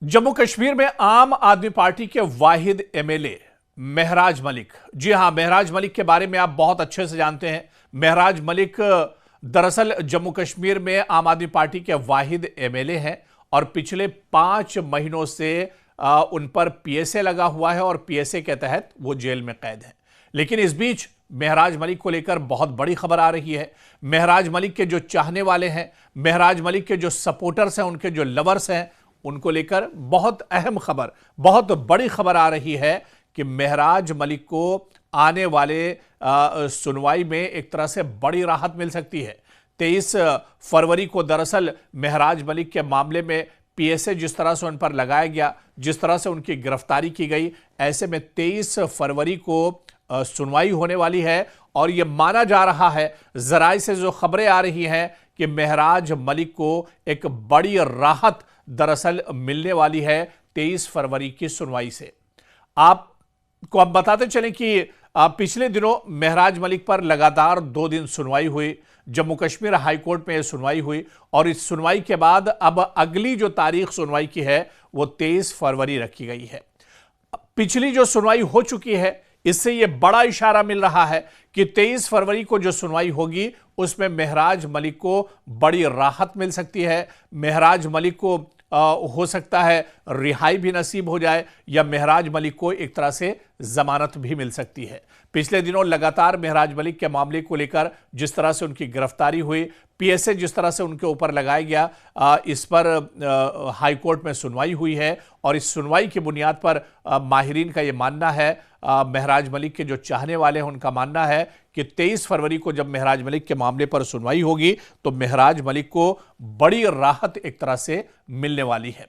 जम्मू कश्मीर में आम आदमी पार्टी के वाहिद एमएलए महराज मलिक, जी हां, महराज मलिक के बारे में आप बहुत अच्छे से जानते हैं। महराज मलिक दरअसल जम्मू कश्मीर में आम आदमी पार्टी के वाहिद एमएलए हैं और पिछले 5 महीनों से उन पर पीएसए लगा हुआ है और पीएसए के तहत वो जेल में कैद है। लेकिन इस बीच महराज मलिक को लेकर बहुत बड़ी खबर आ रही है। महराज मलिक के जो चाहने वाले हैं, महराज मलिक के जो सपोर्टर्स हैं, उनके जो लवर्स हैं, उनको लेकर बहुत अहम खबर, बहुत बड़ी खबर आ रही है कि महराज मलिक को आने वाले सुनवाई में एक तरह से बड़ी राहत मिल सकती है। 23 फरवरी को दरअसल महराज मलिक के मामले में पीएसए जिस तरह से उन पर लगाया गया, जिस तरह से उनकी गिरफ्तारी की गई, ऐसे में 23 फरवरी को सुनवाई होने वाली है और यह माना जा रहा है, जराए से जो खबरें आ रही हैं कि महराज मलिक को एक बड़ी राहत दरअसल मिलने वाली है 23 फरवरी की सुनवाई से। आपको अब बताते चलें कि पिछले दिनों महराज मलिक पर लगातार 2 दिन सुनवाई हुई। जम्मू कश्मीर हाई कोर्ट में यह सुनवाई हुई और इस सुनवाई के बाद अब अगली जो तारीख सुनवाई की है वो 23 फरवरी रखी गई है। पिछली जो सुनवाई हो चुकी है, इससे यह बड़ा इशारा मिल रहा है कि 23 फरवरी को जो सुनवाई होगी उसमें महराज मलिक को बड़ी राहत मिल सकती है। महराज मलिक को हो सकता है रिहाई भी नसीब हो जाए या महराज मलिक को एक तरह से जमानत भी मिल सकती है। पिछले दिनों लगातार महराज मलिक के मामले को लेकर जिस तरह से उनकी गिरफ्तारी हुई, पीएसए जिस तरह से उनके ऊपर लगाया गया, इस पर हाई कोर्ट में सुनवाई हुई है और इस सुनवाई की बुनियाद पर माहिरीन का यह मानना है, महराज मलिक के जो चाहने वाले हैं उनका मानना है कि 23 फरवरी को जब महराज मलिक के मामले पर सुनवाई होगी तो महराज मलिक को बड़ी राहत एक तरह से मिलने वाली है।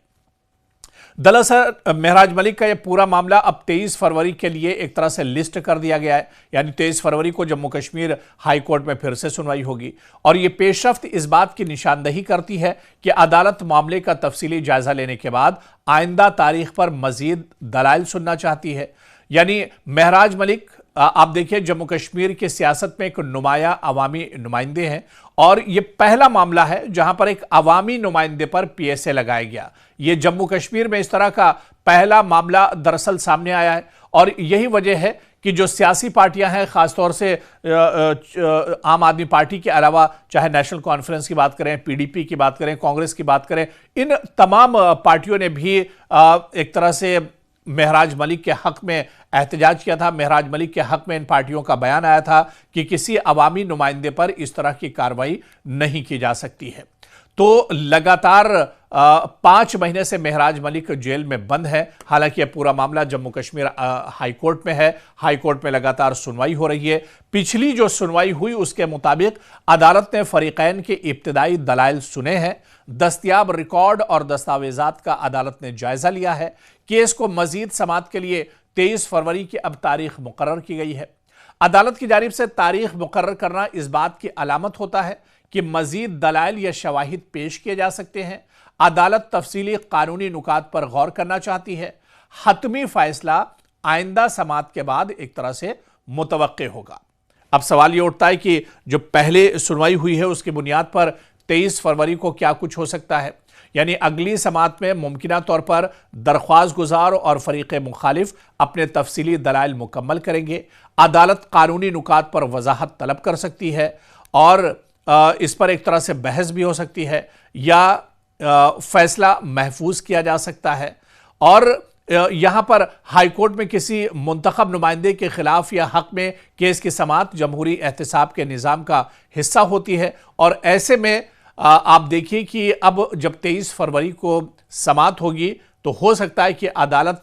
दरअसल महराज मलिक का यह पूरा मामला अब 23 फरवरी के लिए एक तरह से लिस्ट कर दिया गया है, यानी 23 फरवरी को जम्मू कश्मीर हाई कोर्ट में फिर से सुनवाई होगी और यह पेशरफ्त इस बात की निशानदही करती है कि अदालत मामले का तफसीली जायजा लेने के बाद आइंदा तारीख पर मजीद दलाइल सुनना चाहती है। यानी महराज मलिक, आप देखिए, जम्मू कश्मीर की सियासत में एक नुमाया अवामी नुमाइंदे हैं और यह पहला मामला है जहां पर एक अवामी नुमाइंदे पर पीएसए लगाया गया। यह जम्मू कश्मीर में इस तरह का पहला मामला दरअसल सामने आया है और यही वजह है कि जो सियासी पार्टियां हैं, खासतौर से आम आदमी पार्टी के अलावा चाहे नेशनल कॉन्फ्रेंस की बात करें, पीडीपी की बात करें, कांग्रेस की बात करें, इन तमाम पार्टियों ने भी एक तरह से महराज मलिक के हक में एहतजाज किया था। महराज मलिक के हक में इन पार्टियों का बयान आया था कि किसी अवामी नुमाइंदे पर इस तरह की कार्रवाई नहीं की जा सकती है। तो लगातार 5 महीने से महराज मलिक जेल में बंद है। हालांकि यह पूरा मामला जम्मू कश्मीर हाई कोर्ट में है। हाई कोर्ट में लगातार सुनवाई हो रही है। पिछली जो सुनवाई हुई उसके मुताबिक अदालत ने फरीकैन के इब्तिदाई दलाइल सुने हैं। दस्तयाब रिकॉर्ड और दस्तावेजात का अदालत ने जायजा लिया है। केस को मजीद समाअत के लिए 23 फरवरी की अब तारीख मुकर्रर की गई है। अदालत की जानिब से तारीख मुकर्रर करना इस बात की अलामत होता है कि मजीद दलाइल या शवाहिद पेश किए जा सकते हैं। अदालत तफसीली कानूनी नुकात पर गौर करना चाहती है। हतमी फैसला आइंदा समाअत के बाद एक तरह से मुतवक्के होगा। अब सवाल यह उठता है कि जो पहले सुनवाई हुई है उसकी बुनियाद पर 23 फरवरी को क्या कुछ हो सकता है। यानी अगली समाअत में मुमकिना तौर पर दरख्वास्त गुजार और फरीक मुखालिफ अपने तफसीली दलाइल मुकम्मल करेंगे। अदालत कानूनी नुकात पर वजाहत तलब कर सकती है और इस पर एक तरह से बहस भी हो सकती है या फैसला महफूज किया जा सकता है। और यहां पर हाई कोर्ट में किसी मुंतखब नुमाइंदे के खिलाफ या हक में केस की समाअत जमहूरी एहतसाब के निज़ाम का हिस्सा होती है और ऐसे में आप देखिए कि अब जब 23 फरवरी को समाअत होगी तो हो सकता है कि अदालत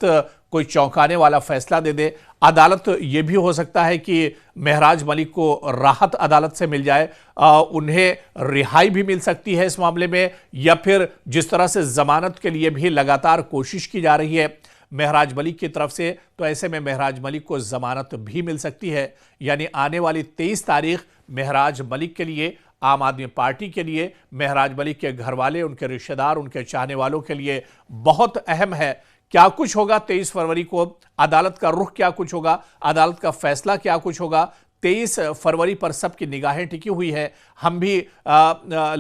कोई चौंकाने वाला फैसला दे दे। अदालत ये भी हो सकता है कि महराज मलिक को राहत अदालत से मिल जाए, उन्हें रिहाई भी मिल सकती है इस मामले में, या फिर जिस तरह से जमानत के लिए भी लगातार कोशिश की जा रही है महराज मलिक की तरफ से, तो ऐसे में महराज मलिक को जमानत भी मिल सकती है। यानी आने वाली 23 तारीख महराज मलिक के लिए, आम आदमी पार्टी के लिए, महराज मलिक के घर वाले, उनके रिश्तेदार, उनके चाहने वालों के लिए बहुत अहम है। क्या कुछ होगा 23 फरवरी को, अदालत का रुख क्या कुछ होगा, अदालत का फैसला क्या कुछ होगा, 23 फरवरी पर सबकी निगाहें टिकी हुई है। हम भी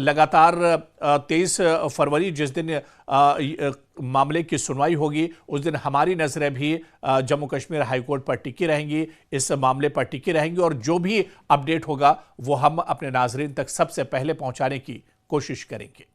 लगातार 23 फरवरी जिस दिन मामले की सुनवाई होगी उस दिन हमारी नजरें भी जम्मू कश्मीर हाईकोर्ट पर टिकी रहेंगी, इस मामले पर टिकी रहेंगी और जो भी अपडेट होगा वो हम अपने नाजरीन तक सबसे पहले पहुंचाने की कोशिश करेंगे।